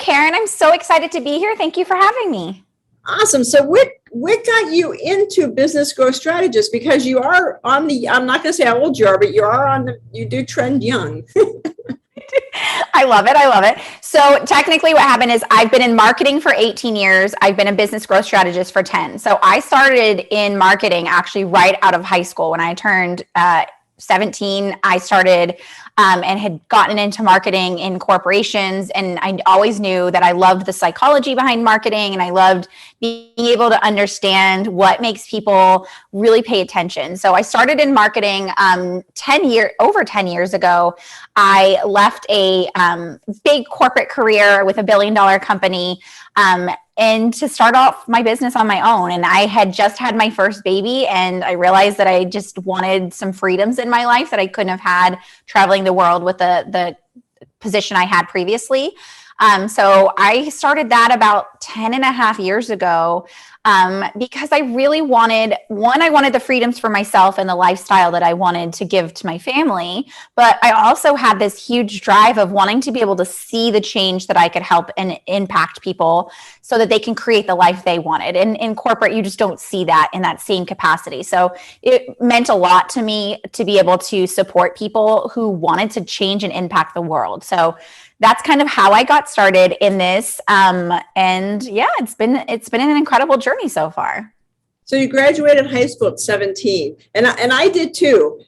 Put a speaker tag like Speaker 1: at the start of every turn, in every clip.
Speaker 1: Karen. I'm so excited to be here. Thank you for having me.
Speaker 2: Awesome. So what got you into Business Growth Strategist? Because you are on the, I'm not going to say how old you are, but you do trend young.
Speaker 1: I love it. I love it. So technically what happened is I've been in marketing for 18 years. I've been a business growth strategist for 10. So I started in marketing actually right out of high school. When I turned 17, I started and had gotten into marketing in corporations. And I always knew that I loved the psychology behind marketing, and I loved being able to understand what makes people really pay attention. So I started in marketing over 10 years ago. I left a big corporate career with $1 billion company and to start off my business on my own. And I had just had my first baby, and I realized that I just wanted some freedoms in my life that I couldn't have had traveling the world with the position I had previously. So I started that about 10 and a half years ago because I really wanted the freedoms for myself and the lifestyle that I wanted to give to my family. But I also had this huge drive of wanting to be able to see the change that I could help and impact people so that they can create the life they wanted. And in corporate, you just don't see that in that same capacity. So it meant a lot to me to be able to support people who wanted to change and impact the world. So that's kind of how I got started in this. And yeah, it's been an incredible journey so far.
Speaker 2: So you graduated high school at 17, and I did too.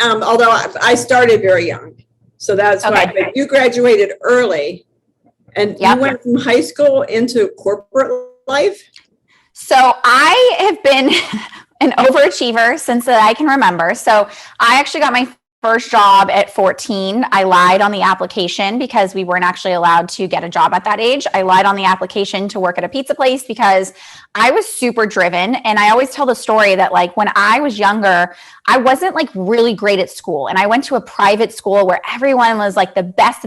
Speaker 2: Although I started very young, so that's why. But you graduated early, and you went from high school into corporate life.
Speaker 1: So I have been an overachiever since I can remember. So I actually got my first job at 14. I lied on the application because we weren't actually allowed to get a job at that age. I lied on the application to work at a pizza place because I was super driven. And I always tell the story that like when I was younger, I wasn't like really great at school. And I went to a private school where everyone was like the best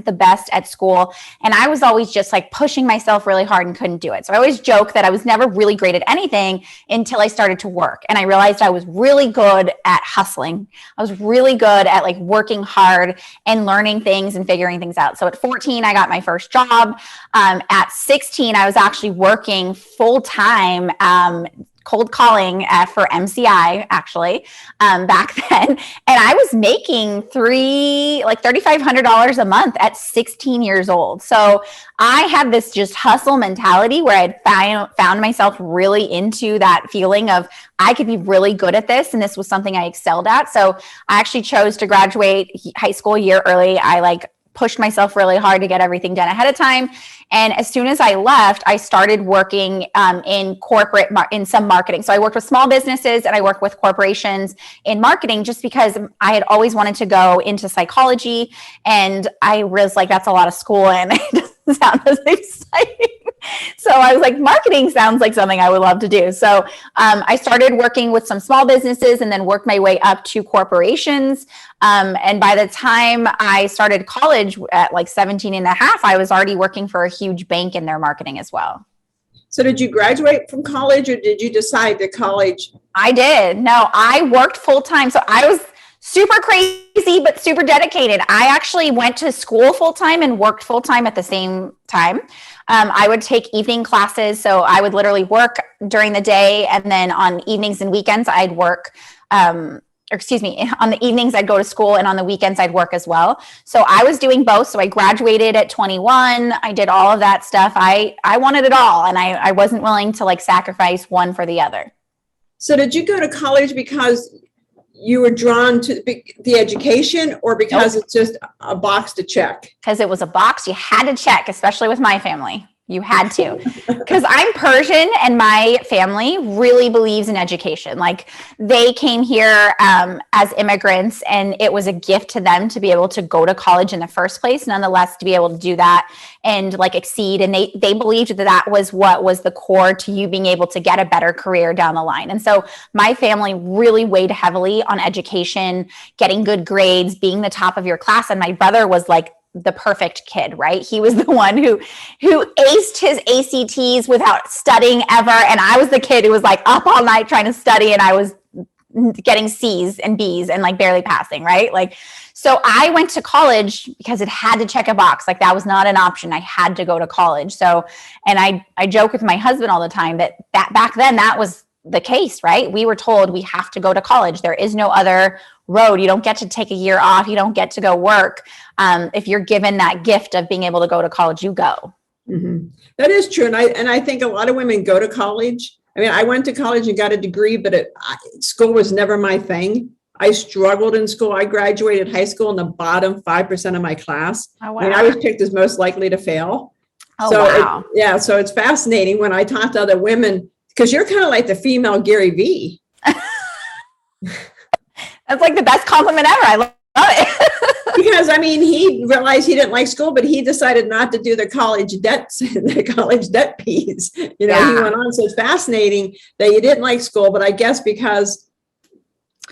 Speaker 1: at school. And I was always just like pushing myself really hard and couldn't do it. So I always joke that I was never really great at anything until I started to work. And I realized I was really good at hustling. I was really good at like working hard and learning things and figuring things out. So at 14, I got my first job. At 16, I was actually working full time, cold calling for MCI actually back then. And I was making $3,500 a month at 16 years old. So I had this just hustle mentality where I'd found myself really into that feeling of I could be really good at this. And this was something I excelled at. So I actually chose to graduate high school a year early. I pushed myself really hard to get everything done ahead of time. And as soon as I left, I started working in corporate, in some marketing. So I worked with small businesses and I worked with corporations in marketing just because I had always wanted to go into psychology. And I was like, that's a lot of school and it doesn't sound as exciting. So I was like, marketing sounds like something I would love to do. So I started working with some small businesses and then worked my way up to corporations. And by the time I started college at like 17 and a half, I was already working for a huge bank in their marketing as well.
Speaker 2: So did you graduate from college or did you decide to college?
Speaker 1: I did. No, I worked full time. So I was super crazy, but super dedicated. I actually went to school full time and worked full time at the same time. I would take evening classes. So I would literally work during the day. And then on evenings and weekends, I'd work, on the evenings, I'd go to school, and on the weekends, I'd work as well. So I was doing both. So I graduated at 21. I did all of that stuff. I wanted it all. And I wasn't willing to sacrifice one for the other.
Speaker 2: So did you go to college because you were drawn to the education or because It's just a box to check?
Speaker 1: Because it was a box you had to check, especially with my family. You had to, because I'm Persian and my family really believes in education. Like they came here as immigrants and it was a gift to them to be able to go to college in the first place, nonetheless, to be able to do that and exceed. And they believed that was what was the core to you being able to get a better career down the line. And so my family really weighed heavily on education, getting good grades, being the top of your class. And my brother was the perfect kid, right? He was the one who aced his ACTs without studying ever. And I was the kid who was up all night trying to study. And I was getting C's and B's and like barely passing, right? Like, so I went to college because it had to check a box. Like that was not an option. I had to go to college. So, and I joke with my husband all the time that back then that was the case, right? We were told we have to go to college. There is no other road. You don't get to take a year off. You don't get to go work. If you're given that gift of being able to go to college, you go.
Speaker 2: Mm-hmm. That is true. And I think a lot of women go to college. I mean, I went to college and got a degree, but school was never my thing. I struggled in school. I graduated high school in the bottom 5% of my class.
Speaker 1: Oh, wow.
Speaker 2: I mean, I was picked as most likely to fail.
Speaker 1: Oh,
Speaker 2: so
Speaker 1: wow.
Speaker 2: So it's fascinating when I talk to other women, because you're kind of like the female Gary Vee.
Speaker 1: That's like the best compliment ever. I love it.
Speaker 2: Because I mean, he realized he didn't like school, but he decided not to do the college debt piece. He went on. So it's fascinating that you didn't like school, but I guess because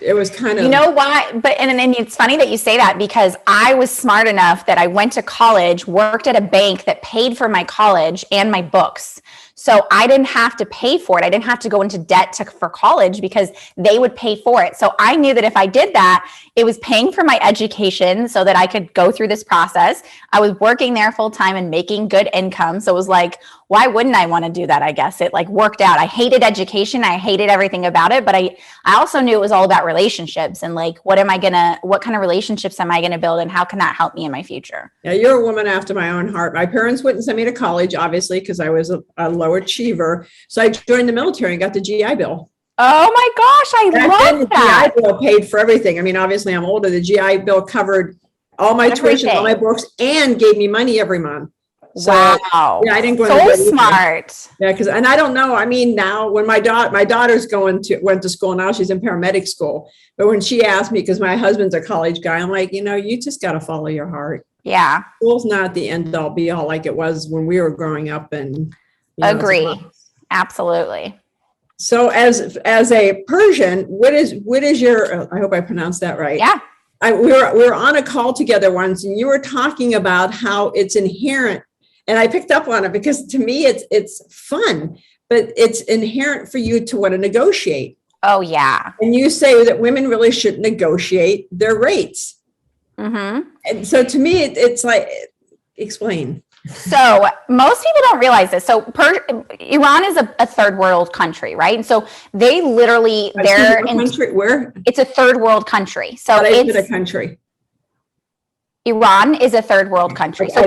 Speaker 2: it was kind of,
Speaker 1: you know why? But and it's funny that you say that, because I was smart enough that I went to college, worked at a bank that paid for my college and my books. So I didn't have to pay for it. I didn't have to go into debt for college because they would pay for it. So I knew that if I did that, it was paying for my education so that I could go through this process. I was working there full time and making good income. So it was like, why wouldn't I want to do that? I guess it like worked out. I hated education. I hated everything about it. But I also knew it was all about relationships and like, what kind of relationships am I going to build and how can that help me in my future?
Speaker 2: Yeah, you're a woman after my own heart. My parents wouldn't send me to college, obviously, because I was a low achiever. So I joined the military and got the GI Bill.
Speaker 1: Oh my gosh, I love that.
Speaker 2: The GI Bill paid for everything. I mean, obviously I'm older. The GI Bill covered all my tuition, all my books, and gave me money every month. So,
Speaker 1: wow.
Speaker 2: Yeah, I didn't go
Speaker 1: so smart.
Speaker 2: Yeah, and I don't know. I mean, now when my daughter's went to school now, she's in paramedic school. But when she asked me, because my husband's a college guy, I'm like, you just got to follow your heart.
Speaker 1: Yeah.
Speaker 2: School's not the end all be all like it was when we were growing up. And
Speaker 1: agree. Absolutely.
Speaker 2: So as a Persian, what is your, I hope I pronounced that right.
Speaker 1: Yeah.
Speaker 2: We were on a call together once and you were talking about how it's inherent. And I picked up on it because to me, it's fun, but it's inherent for you to want to negotiate.
Speaker 1: Oh, yeah.
Speaker 2: And you say that women really should negotiate their rates.
Speaker 1: Mm-hmm.
Speaker 2: And so to me, it's like, explain.
Speaker 1: So most people don't realize this. So Iran is a third world country, right? And so they literally,
Speaker 2: where?
Speaker 1: It's a third world country. So
Speaker 2: it's a country.
Speaker 1: Iran is a third world country. So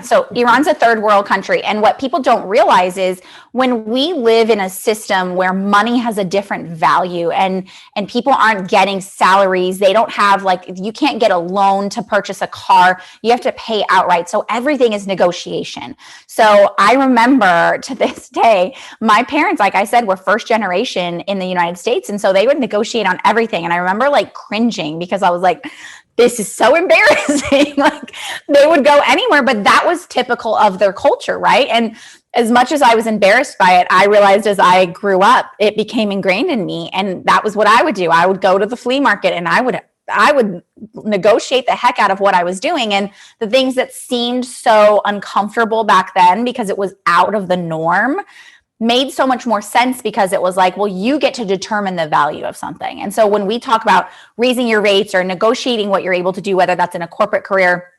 Speaker 1: so Iran's a third world country. And what people don't realize is when we live in a system where money has a different value and people aren't getting salaries, they don't have you can't get a loan to purchase a car, you have to pay outright. So everything is negotiation. So I remember to this day, my parents, like I said, were first generation in the United States. And so they would negotiate on everything. And I remember cringing because I was like, this is so embarrassing. They would go anywhere, but that was typical of their culture, right? And as much as I was embarrassed by it, I realized as I grew up, it became ingrained in me. And that was what I would do. I would go to the flea market and I would negotiate the heck out of what I was doing. And the things that seemed so uncomfortable back then because it was out of the norm made so much more sense because it was like, well, you get to determine the value of something. And so when we talk about raising your rates or negotiating what you're able to do, whether that's in a corporate career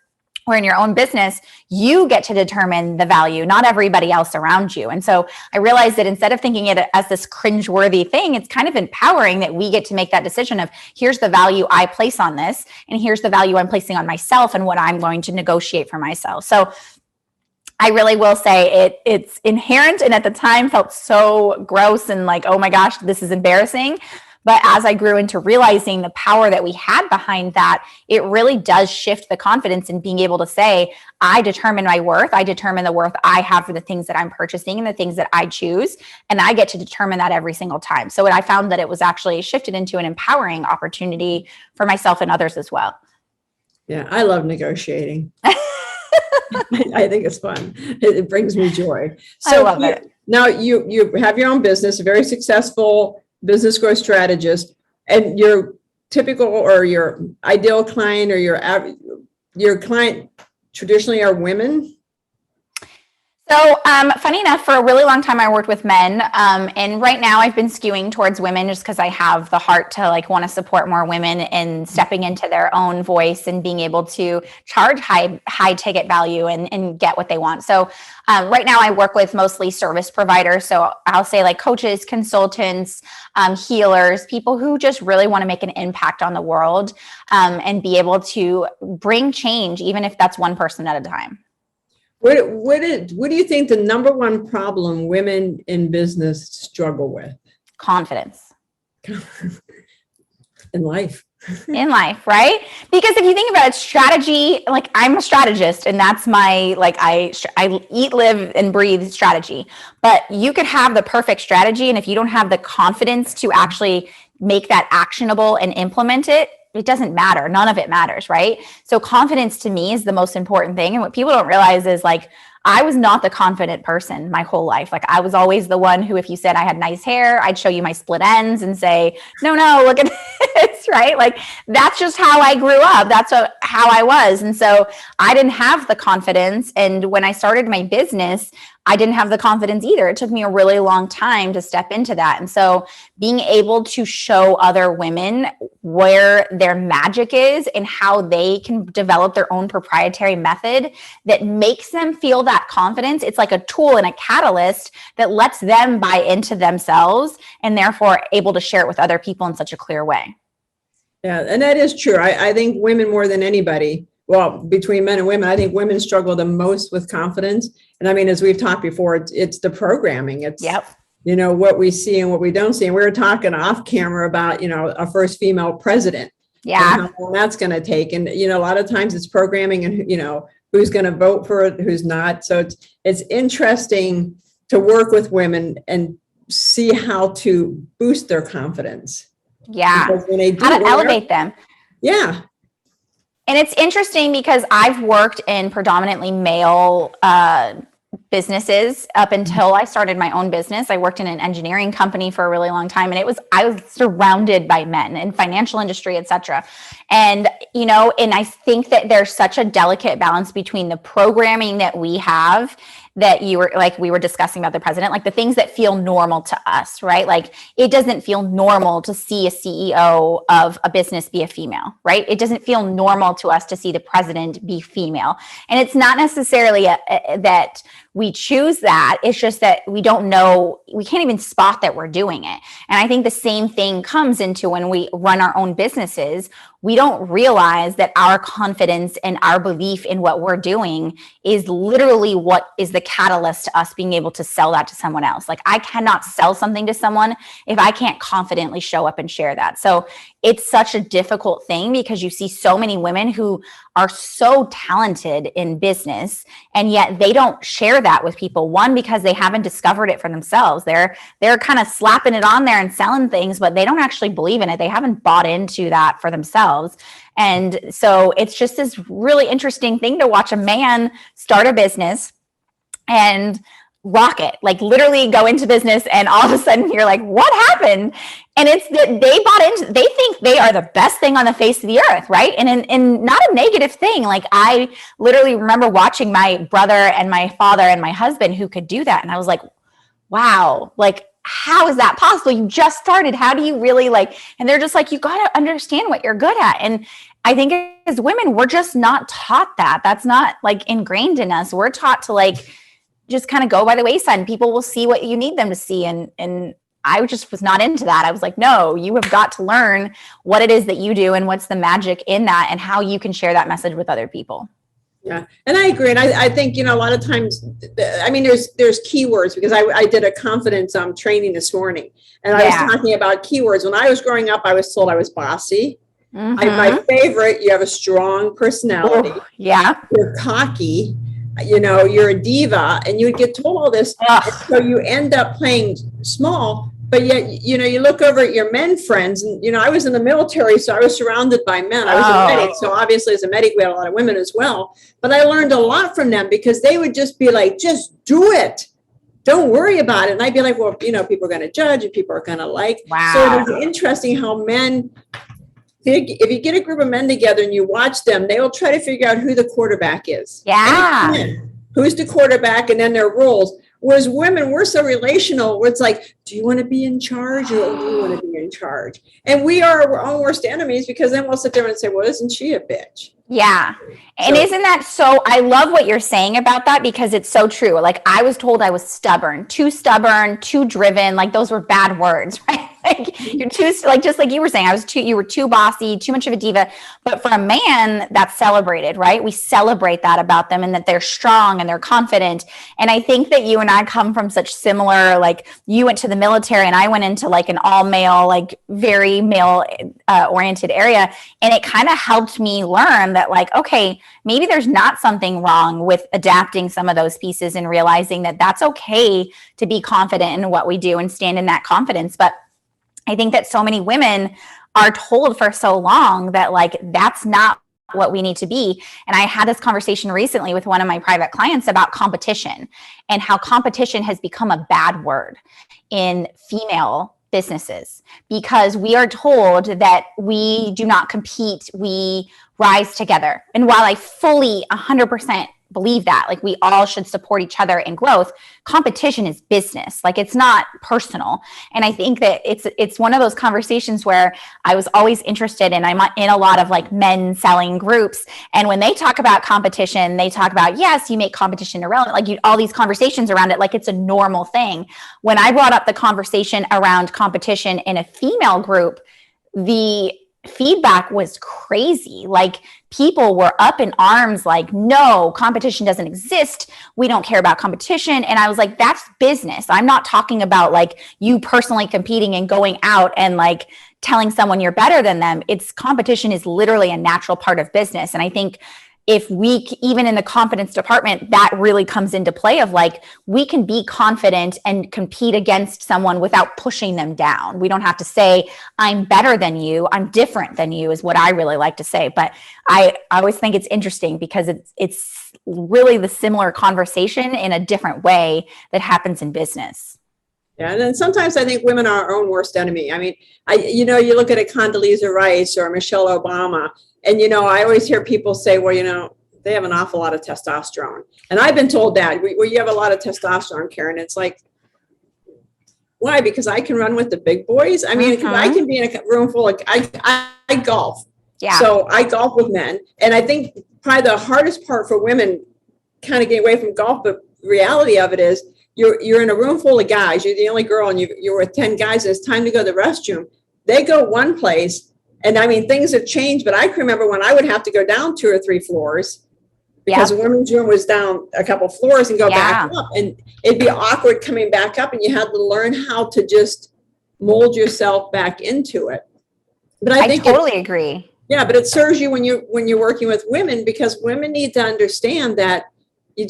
Speaker 1: or in your own business, you get to determine the value, not everybody else around you. And so I realized that instead of thinking it as this cringeworthy thing, it's kind of empowering that we get to make that decision of here's the value I place on this, and here's the value I'm placing on myself and what I'm going to negotiate for myself. So I really will say it's inherent, and at the time felt so gross and oh my gosh, this is embarrassing. But as I grew into realizing the power that we had behind that, it really does shift the confidence in being able to say, I determine my worth. I determine the worth I have for the things that I'm purchasing and the things that I choose. And I get to determine that every single time. So I found that it was actually shifted into an empowering opportunity for myself and others as well.
Speaker 2: Yeah, I love negotiating. I think it's fun. It brings me joy. So
Speaker 1: I love it.
Speaker 2: Now you have your own business, a very successful business growth strategist, and your typical or your ideal client or your client traditionally are women.
Speaker 1: So, funny enough, for a really long time, I worked with men, and right now I've been skewing towards women just because I have the heart to like want to support more women in stepping into their own voice and being able to charge high ticket value and get what they want. So, right now I work with mostly service providers. So I'll say like coaches, consultants, healers, people who just really want to make an impact on the world, and be able to bring change, even if that's one person at a time.
Speaker 2: What do you think the number one problem women in business struggle with?
Speaker 1: Confidence.
Speaker 2: In life.
Speaker 1: In life, right? Because if you think about it, strategy, like I'm a strategist and that's my, like I eat, live and breathe strategy, but you could have the perfect strategy. And if you don't have the confidence to actually make that actionable and implement it, it doesn't matter. None of it matters, right? So confidence to me is the most important thing. And what people don't realize is like, I was not the confident person my whole life. Like I was always the one who, if you said I had nice hair, I'd show you my split ends and say, no, look at this, right? Like that's just how I grew up. That's how I was. And so I didn't have the confidence. And when I started my business, I didn't have the confidence either. It took me a really long time to step into that. And so being able to show other women where their magic is and how they can develop their own proprietary method that makes them feel that confidence. It's like a tool and a catalyst that lets them buy into themselves and therefore able to share it with other people in such a clear way.
Speaker 2: Yeah, and that is true. I think women more than anybody, well, between men and women, I think women struggle the most with confidence. And I mean, as we've talked before, it's the programming. It's, you know, what we see and what we don't see. And we were talking off camera about, you know, a first female president.
Speaker 1: Yeah.
Speaker 2: And how long that's going to take. And, you know, a lot of times it's programming and, you know, who's going to vote for it, who's not. So it's interesting to work with women and see how to boost their confidence.
Speaker 1: Yeah.
Speaker 2: Because when they do,
Speaker 1: how to elevate them.
Speaker 2: Yeah.
Speaker 1: And it's interesting because I've worked in predominantly male businesses up until I started my own business. I worked in an engineering company for a really long time, and I was surrounded by men in financial industry, et cetera. And, you know, and I think that there's such a delicate balance between the programming that we have that we were discussing about the president, like the things that feel normal to us, right? Like it doesn't feel normal to see a CEO of a business be a female, right? It doesn't feel normal to us to see the president be female. And it's not necessarily that we choose that. It's just that we don't know, we can't even spot that we're doing it. And I think the same thing comes into when we run our own businesses. We don't realize that our confidence and our belief in what we're doing is literally what is the catalyst to us being able to sell that to someone else. Like I cannot sell something to someone if I can't confidently show up and share that. So it's such a difficult thing because you see so many women who are so talented in business and yet they don't share that with people. One, because they haven't discovered it for themselves. They're kind of slapping it on there and selling things, but they don't actually believe in it. They haven't bought into that for themselves. And so it's just this really interesting thing to watch a man start a business and rock it, like literally go into business and all of a sudden you're like, what happened? And it's that they bought into, they think they are the best thing on the face of the earth, right? And not a negative thing. Like I literally remember watching my brother and my father and my husband who could do that. And I was like, wow, like, how is that possible? You just started. How do you really like, and they're just like, you got to understand what you're good at. And I think as women, we're just not taught that. That's not like ingrained in us. We're taught to like, just kind of go by the wayside and people will see what you need them to see. And I just was not into that. I was like, no, you have got to learn what it is that you do and what's the magic in that and how you can share that message with other people.
Speaker 2: Yeah. And I agree. And I think, you know, a lot of times, I mean, there's keywords because I did a confidence training this morning and I was talking about keywords. When I was growing up, I was told I was bossy. Mm-hmm. My favorite, you have a strong personality.
Speaker 1: Oh, yeah.
Speaker 2: You're cocky. You know, you're a diva, and you would get told all this. So you end up playing small, but yet, you know, you look over at your men friends and, you know, I was in the military, so I was surrounded by men. I was a medic. So obviously as a medic, we had a lot of women as well, but I learned a lot from them because they would just be like, just do it. Don't worry about it. And I'd be like, well, you know, people are going to judge and people are going to like.
Speaker 1: Wow.
Speaker 2: So it's interesting how men, if you get a group of men together and you watch them, they will try to figure out who the quarterback is.
Speaker 1: Yeah.
Speaker 2: who's the quarterback, and then their roles. Whereas women, we're so relational, where it's like, do you want to be in charge or do you want to be in charge? And we are our own worst enemies, because then we'll sit there and say, well, isn't she a bitch?
Speaker 1: Yeah. And isn't that so? I love what you're saying about that, because it's so true. Like, I was told I was stubborn, too driven. Like, those were bad words, right? Like, you're too, like, just like you were saying, you were too bossy, too much of a diva. But for a man, that's celebrated, right? We celebrate that about them, and that they're strong and they're confident. And I think that you and I come from such similar, like, you went to the military and I went into like an all male, like very male oriented area. And it kind of helped me learn that, like, okay, maybe there's not something wrong with adapting some of those pieces and realizing that that's okay to be confident in what we do and stand in that confidence. But I think that so many women are told for so long that, like, that's not what we need to be. And I had this conversation recently with one of my private clients about competition, and how competition has become a bad word in female businesses, because we are told that we do not compete, we rise together. And while I fully 100% believe that, like, we all should support each other in growth, competition is business. Like, it's not personal. And I think that it's one of those conversations where I was always interested in. I'm in a lot of like men selling groups, and when they talk about competition, they talk about, yes, you make competition irrelevant, like, all these conversations around it, like it's a normal thing. When I brought up the conversation around competition in a female group, the feedback was crazy. Like, people were up in arms, like, no, competition doesn't exist. We don't care about competition. And I was like, that's business. I'm not talking about like you personally competing and going out and like telling someone you're better than them. It's competition is literally a natural part of business. And I think if we, even in the confidence department, that really comes into play of like, we can be confident and compete against someone without pushing them down. We don't have to say, I'm better than you, I'm different than you, is what I really like to say. But I always think it's interesting, because it's really the similar conversation in a different way that happens in business.
Speaker 2: Yeah, and then sometimes I think women are our own worst enemy. I mean, you look at a Condoleezza Rice or Michelle Obama, and, I always hear people say, well, they have an awful lot of testosterone. And I've been told that, well, you have a lot of testosterone, Karen. It's like, why? Because I can run with the big boys. I mean, I can be in a room full of, I golf. Yeah. So I golf with men. And I think probably the hardest part for women kind of getting away from golf, but the reality of it is you're in a room full of guys. You're the only girl, and you're with 10 guys, and it's time to go to the restroom. They go one place. And I mean, things have changed, but I can remember when I would have to go down 2 or 3 floors, because the women's room was down a couple floors, and go back up. And it'd be awkward coming back up, and you had to learn how to just mold yourself back into it. But I think
Speaker 1: totally agree.
Speaker 2: Yeah, but it serves you when you're working with women, because women need to understand that you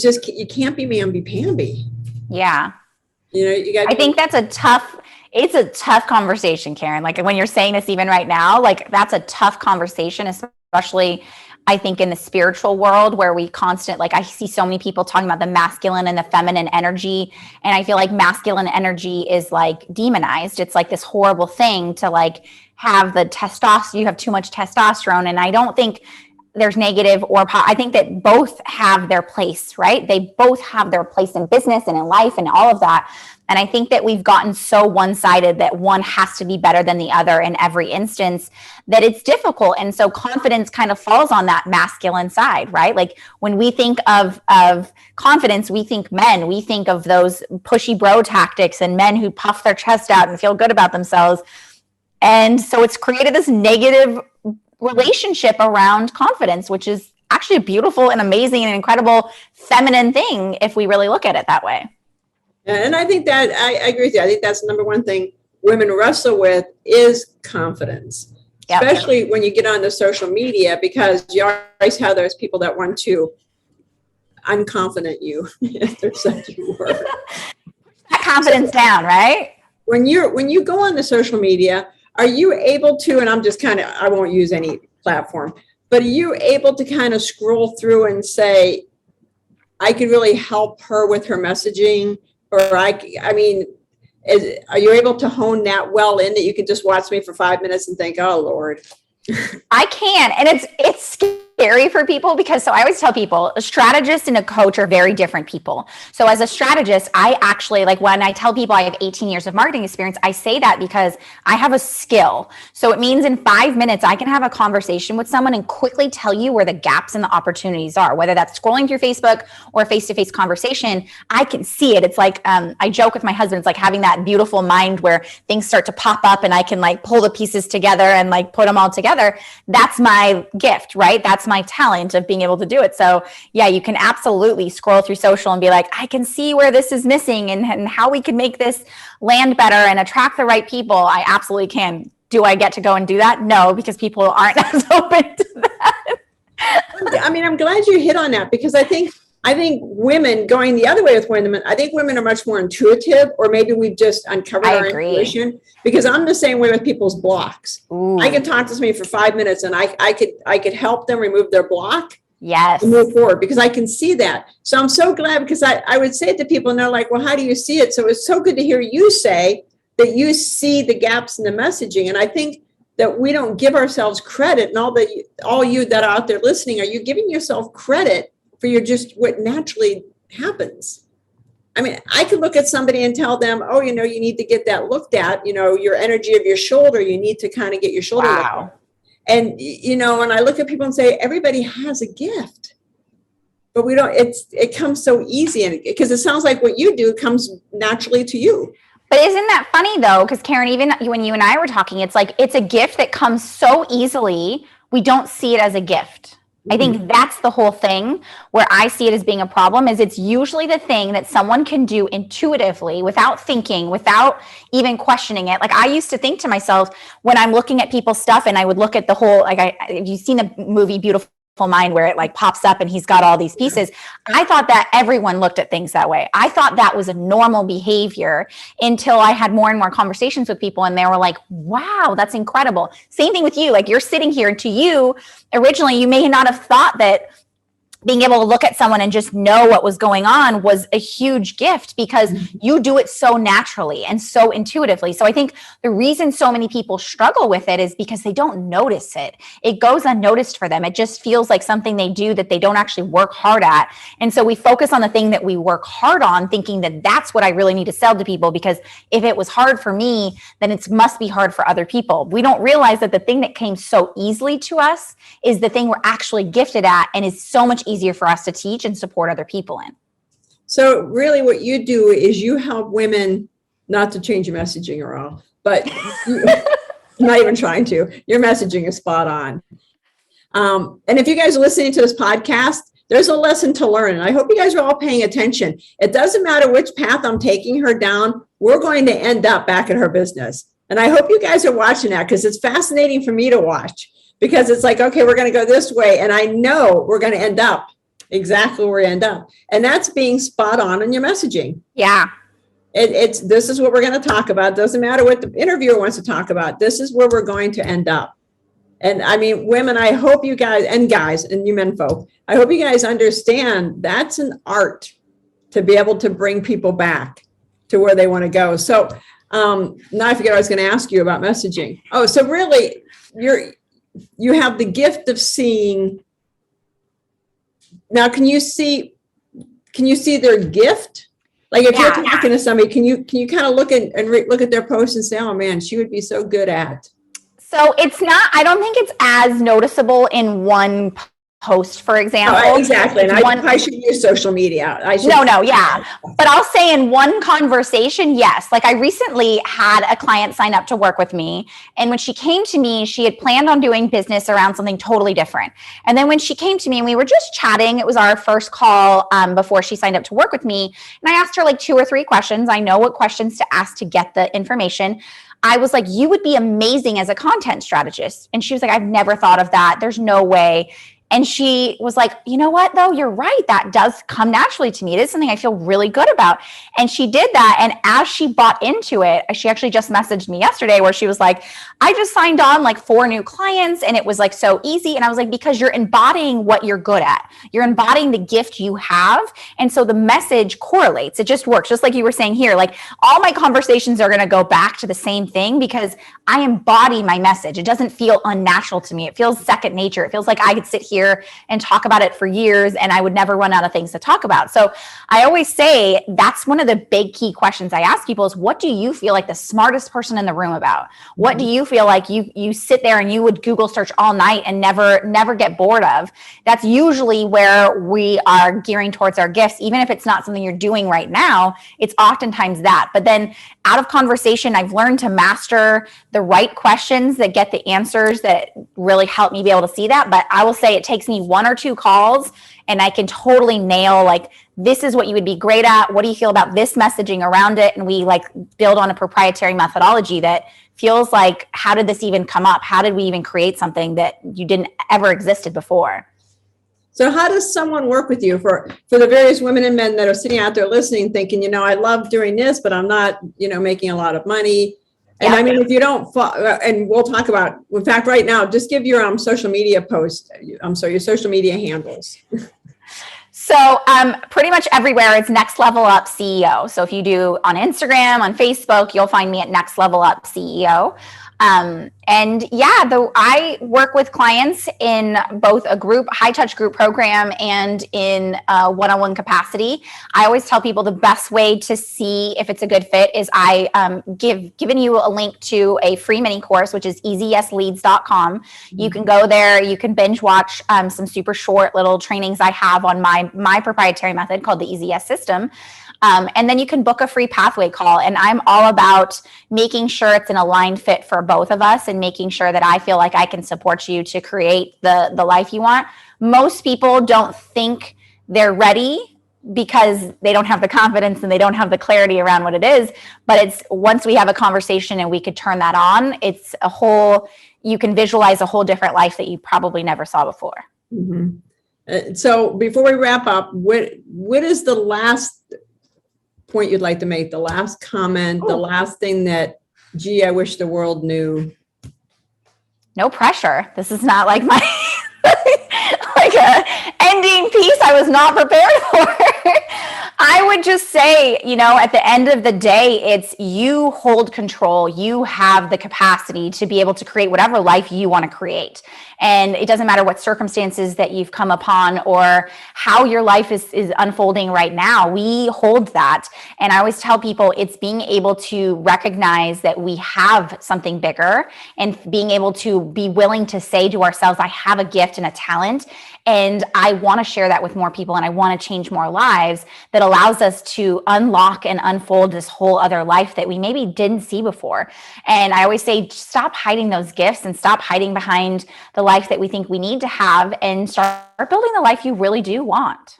Speaker 2: can't be mamby-pamby.
Speaker 1: Yeah.
Speaker 2: You got.
Speaker 1: I think that's it's a tough conversation, Karen. Like, when you're saying this even right now, like, that's a tough conversation, especially I think in the spiritual world, where we I see so many people talking about the masculine and the feminine energy. And I feel like masculine energy is like demonized. It's like this horrible thing to like have the testosterone, you have too much testosterone. And I don't think there's negative or I think that both have their place, right? They both have their place in business and in life and all of that. And I think that we've gotten so one-sided that one has to be better than the other in every instance, that it's difficult. And so confidence kind of falls on that masculine side, right? Like, when we think of confidence, we think men, we think of those pushy bro tactics and men who puff their chest out and feel good about themselves. And so it's created this negative relationship around confidence, which is actually a beautiful and amazing and incredible feminine thing if we really look at it that way.
Speaker 2: And I think that I agree with you. I think that's the number one thing women wrestle with is confidence, especially when you get onto social media, because you always have those people that want to unconfident you, if there's such a word.
Speaker 1: That confidence down, right?
Speaker 2: When you go on the social media, are you able to, and I won't use any platform, but are you able to kind of scroll through and say, I could really help her with her messaging? Or are you able to hone that well in that you can just watch me for 5 minutes and think, oh Lord?
Speaker 1: I can, and it's scary scary for people because, so I always tell people a strategist and a coach are very different people. So as a strategist, I actually, like when I tell people I have 18 years of marketing experience, I say that because I have a skill. So it means in 5 minutes, I can have a conversation with someone and quickly tell you where the gaps and the opportunities are, whether that's scrolling through Facebook or face-to-face conversation. I can see it. It's like, I joke with my husband, it's like having that beautiful mind where things start to pop up and I can like pull the pieces together and like put them all together. That's my gift, right? That's my talent of being able to do it. So yeah, you can absolutely scroll through social and be like, I can see where this is missing and how we can make this land better and attract the right people. I absolutely can. Do I get to go and do that? No, because people aren't as open to that.
Speaker 2: I mean, I'm glad you hit on that because I think women, going the other way with women, I think women are much more intuitive, or maybe we've just uncovered our intuition, because I'm the same way with people's blocks. Ooh. I can talk to somebody for 5 minutes and I could help them remove their block.
Speaker 1: Yes.
Speaker 2: And move forward because I can see that. So I'm so glad, because I would say it to people and they're like, well, how do you see it? So it's so good to hear you say that you see the gaps in the messaging. And I think that we don't give ourselves credit, and all you that are out there listening, are you giving yourself credit for what naturally happens? I mean, I could look at somebody and tell them, oh, you need to get that looked at, your energy of your shoulder, you need to kind of get your shoulder looked at. And, when I look at people and say, everybody has a gift, but we don't, it comes so easy. And because it sounds like what you do comes naturally to you.
Speaker 1: But isn't that funny though? Because Karen, even when you and I were talking, it's like, it's a gift that comes so easily. We don't see it as a gift. I think that's the whole thing where I see it as being a problem, is it's usually the thing that someone can do intuitively without thinking, without even questioning it. Like I used to think to myself when I'm looking at people's stuff and I would look at the whole, like have you seen the movie Beautiful Mind where it like pops up and he's got all these pieces? I thought that everyone looked at things that way. I thought that was a normal behavior until I had more and more conversations with people and they were like, wow, that's incredible. Same thing with you. Like you're sitting here, and to you, originally, you may not have thought that being able to look at someone and just know what was going on was a huge gift, because you do it so naturally and so intuitively. So I think the reason so many people struggle with it is because they don't notice it. It goes unnoticed for them. It just feels like something they do that they don't actually work hard at. And so we focus on the thing that we work hard on, thinking that that's what I really need to sell to people, because if it was hard for me, then it must be hard for other people. We don't realize that the thing that came so easily to us is the thing we're actually gifted at and is so much easier for us to teach and support other people in.
Speaker 2: So really what you do is you help women, not to change your messaging at all, but not even trying to, your messaging is spot on. And if you guys are listening to this podcast, there's a lesson to learn. And I hope you guys are all paying attention. It doesn't matter which path I'm taking her down, we're going to end up back in her business. And I hope you guys are watching that, because it's fascinating for me to watch, because it's like, okay, we're going to go this way. And I know we're going to end up exactly where we end up. And that's being spot on in your messaging.
Speaker 1: Yeah.
Speaker 2: This is what we're going to talk about. Doesn't matter what the interviewer wants to talk about. This is where we're going to end up. And I mean, women, I hope you guys, and guys, and you men folk, I hope you guys understand that's an art to be able to bring people back to where they want to go. So now I forget what I was going to ask you about messaging. Oh, so really you have the gift of seeing. Now, can you see their gift? Like if you're talking to somebody, can you kind of look at their post and say, oh man, she would be so good at.
Speaker 1: So it's not, I don't think it's as noticeable in one post, for example.
Speaker 2: Oh, exactly. And I should use social media.
Speaker 1: Yeah. But I'll say in one conversation, yes. Like I recently had a client sign up to work with me. And when she came to me, she had planned on doing business around something totally different. And then when she came to me and we were just chatting, it was our first call before she signed up to work with me. And I asked her like 2 or 3 questions. I know what questions to ask to get the information. I was like, you would be amazing as a content strategist. And she was like, I've never thought of that. There's no way. And she was like, you know what, though? You're right. That does come naturally to me. It is something I feel really good about. And she did that. And as she bought into it, she actually just messaged me yesterday where she was like, I just signed on like 4 new clients and it was like so easy. And I was like, because you're embodying what you're good at. You're embodying the gift you have. And so the message correlates. It just works. Just like you were saying here, like all my conversations are going to go back to the same thing because I embody my message. It doesn't feel unnatural to me. It feels second nature. It feels like I could sit here here and talk about it for years, and I would never run out of things to talk about. So I always say that's one of the big key questions I ask people is, what do you feel like the smartest person in the room about? What do you feel like you sit there and you would Google search all night and never get bored of? That's usually where we are gearing towards our gifts. Even if it's not something you're doing right now, it's oftentimes that. But then out of conversation, I've learned to master the right questions that get the answers that really help me be able to see that. But I will say it takes me 1 or 2 calls and I can totally nail, like, this is what you would be great at. What do you feel about this messaging around it? And we like build on a proprietary methodology that feels like, how did this even come up? How did we even create something that you didn't ever existed before?
Speaker 2: So how does someone work with you for the various women and men that are sitting out there listening, thinking, I love doing this, but I'm not, making a lot of money. And I mean, if you don't, and we'll talk about, in fact, right now, just give your social media post. Your social media handles.
Speaker 1: So pretty much everywhere it's Next Level Up CEO. So if you do on Instagram, on Facebook, you'll find me at Next Level Up CEO. I work with clients in both a group, high touch group program and in a one-on-one capacity. I always tell people the best way to see if it's a good fit is I given you a link to a free mini course, which is easyesleads.com. You can go there, you can binge watch some super short little trainings I have on my proprietary method called the Easy Yes system. And then you can book a free pathway call. And I'm all about making sure it's an aligned fit for both of us and making sure that I feel like I can support you to create the life you want. Most people don't think they're ready because they don't have the confidence and they don't have the clarity around what it is. But it's once we have a conversation and we could turn that on, it's you can visualize a whole different life that you probably never saw before.
Speaker 2: Mm-hmm. So before we wrap up, what is the last point you'd like to make, the last comment, the last thing that, I wish the world knew?
Speaker 1: No pressure. This is not like my like a ending piece I was not prepared for. I would just say, at the end of the day, it's you hold control. You have the capacity to be able to create whatever life you want to create. And it doesn't matter what circumstances that you've come upon or how your life is unfolding right now. We hold that. And I always tell people it's being able to recognize that we have something bigger and being able to be willing to say to ourselves, I have a gift and a talent, and I want to share that with more people and I want to change more lives, that allows us to unlock and unfold this whole other life that we maybe didn't see before. And I always say, stop hiding those gifts and stop hiding behind the life that we think we need to have and start building the life you really do want.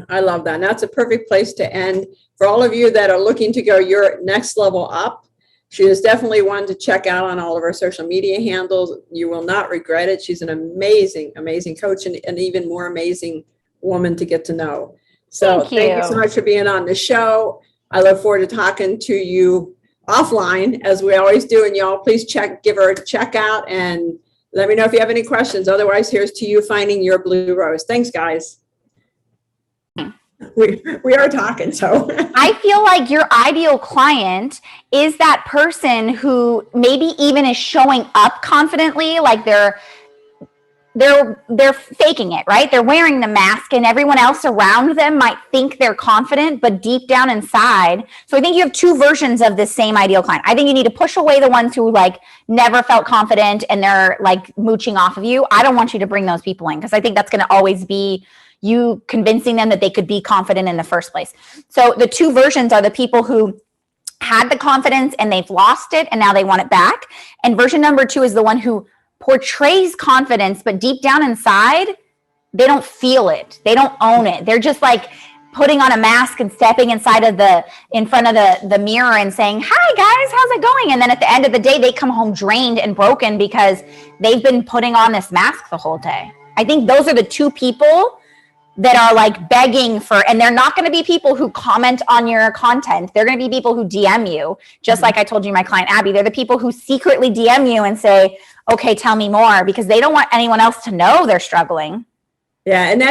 Speaker 2: I love that. And that's a perfect place to end. For all of you that are looking to go your next level up, she is definitely one to check out on all of her social media handles. You will not regret it. She's an amazing, amazing coach and an even more amazing woman to get to know. So thank you so much for being on the show. I look forward to talking to you offline, as we always do. And y'all, please give her a check out and let me know if you have any questions. Otherwise, here's to you finding your blue rose. Thanks, guys. We are talking, so.
Speaker 1: I feel like your ideal client is that person who maybe even is showing up confidently, like they're faking it, right? They're wearing the mask and everyone else around them might think they're confident, but deep down inside. So I think you have 2 versions of this same ideal client. I think you need to push away the ones who like never felt confident and they're like mooching off of you. I don't want you to bring those people in because I think that's going to always be you convincing them that they could be confident in the first place. So the 2 versions are the people who had the confidence and they've lost it and now they want it back. And version number 2 is the one who portrays confidence, but deep down inside, they don't feel it. They don't own it. They're just like putting on a mask and stepping in front of the mirror and saying, hi guys, how's it going? And then at the end of the day, they come home drained and broken because they've been putting on this mask the whole day. I think those are the 2 people that are like begging for, and they're not going to be people who comment on your content. They're going to be people who DM you, just like I told you, my client, Abby. They're the people who secretly DM you and say, okay, tell me more, because they don't want anyone else to know they're struggling.
Speaker 2: Yeah. And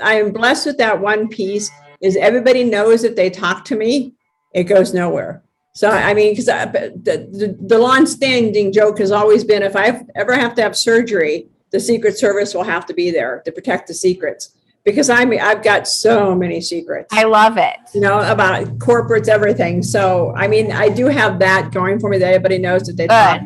Speaker 2: I am blessed with that one piece is everybody knows if they talk to me, it goes nowhere. So, I mean, because the long-standing joke has always been, if I ever have to have surgery, the Secret Service will have to be there to protect the secrets. Because I've got so many secrets.
Speaker 1: I love it.
Speaker 2: About corporates, everything. So, I mean, I do have that going for me that everybody knows that they talk.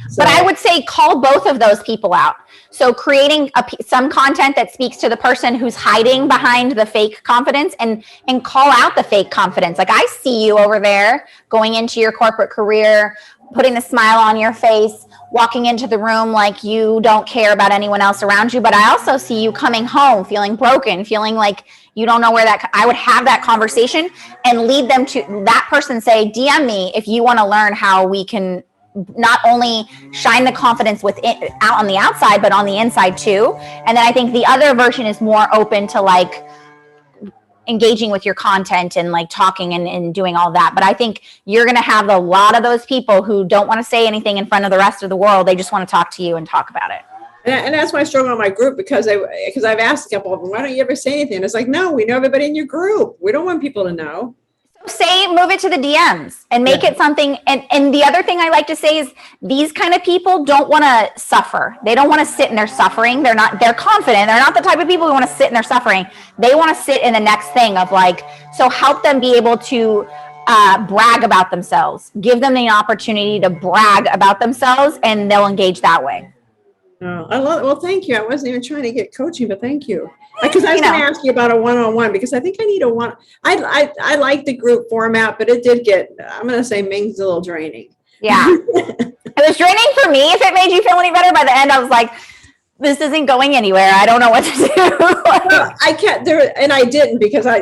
Speaker 1: So, but I would say call both of those people out. So creating some content that speaks to the person who's hiding behind the fake confidence and call out the fake confidence. Like, I see you over there going into your corporate career, putting the smile on your face, walking into the room like you don't care about anyone else around you. But I also see you coming home feeling broken, feeling like you don't know where I would have that conversation and lead them to that person. Say, DM me if you want to learn how we can not only shine the confidence out on the outside, but on the inside too. And then I think the other version is more open to like engaging with your content and like talking and doing all that. But I think you're going to have a lot of those people who don't want to say anything in front of the rest of the world. They just want to talk to you and talk about it.
Speaker 2: And that's why I struggle in my group because I've asked a couple of them, why don't you ever say anything? It's like, no, we know everybody in your group. We don't want people to know.
Speaker 1: Move it to the DMs and make it something. And the other thing I like to say is these kind of people don't want to suffer. They don't want to sit in their suffering. They're confident. They're not the type of people who want to sit in their suffering. They want to sit in the next thing of like, so help them be able to brag about themselves. Give them the opportunity to brag about themselves and they'll engage that way.
Speaker 2: Oh, I love it. Well, thank you. I wasn't even trying to get coaching, but thank you. Because I was going to ask you about a one-on-one because I think I need a one. I like the group format, but it did get, I'm going to say Ming's a little draining.
Speaker 1: Yeah. It was draining for me. If it made you feel any better, by the end, I was like, this isn't going anywhere. I don't know what to do.
Speaker 2: Well, I can't and I didn't because I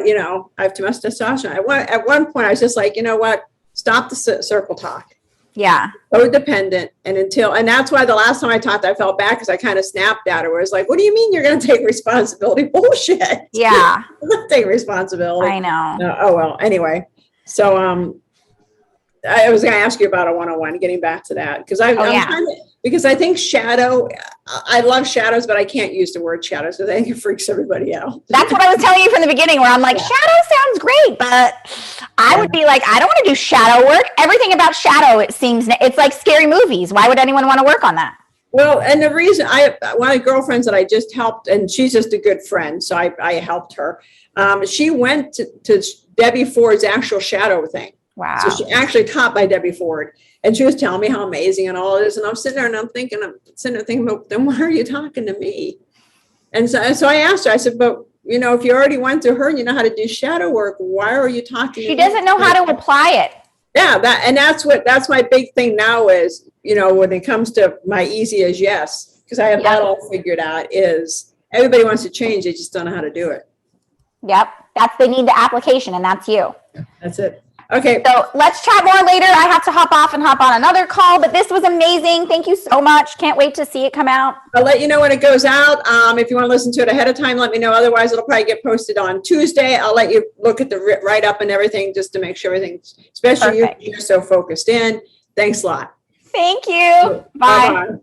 Speaker 2: have too much testosterone. At one point I was just like, you know what? Stop the circle talk.
Speaker 1: Yeah.
Speaker 2: Codependent. And that's why the last time I talked, I felt bad because I kind of snapped at her where it's like, what do you mean you're going to take responsibility? Bullshit.
Speaker 1: Yeah.
Speaker 2: I'm not taking responsibility.
Speaker 1: I know.
Speaker 2: No, oh, well, anyway. So, I was going to ask you about a one-on-one, getting back to that because because I think shadow, I love shadows, but I can't use the word shadows because I think it freaks everybody out.
Speaker 1: That's what I was telling you from the beginning where I'm like, shadow sounds great, but I would be like, I don't want to do shadow work. Everything about shadow, it's like scary movies. Why would anyone want to work on that?
Speaker 2: Well, and the reason one of my girlfriends that I just helped, and she's just a good friend, so I helped her. She went to Debbie Ford's actual shadow thing.
Speaker 1: Wow.
Speaker 2: So she actually taught by Debbie Ford. And she was telling me how amazing and all it is. And I'm sitting there thinking, but then why are you talking to me? And so I asked her, I said, but if you already went through her and you know how to do shadow work, why are you talking to me?
Speaker 1: She doesn't know how to apply it.
Speaker 2: Yeah, that's my big thing now is, when it comes to my easy as yes, because I have that all figured out is everybody wants to change. They just don't know how to do it.
Speaker 1: Yep. They need the application and that's you.
Speaker 2: That's it. Okay.
Speaker 1: So let's chat more later. I have to hop off and hop on another call, but this was amazing. Thank you so much. Can't wait to see it come out.
Speaker 2: I'll let you know when it goes out. If you want to listen to it ahead of time, let me know. Otherwise, it'll probably get posted on Tuesday. I'll let you look at the write-up and everything just to make sure everything's, especially you're so focused in. Thanks a lot.
Speaker 1: Thank you. Bye.
Speaker 2: Bye-bye.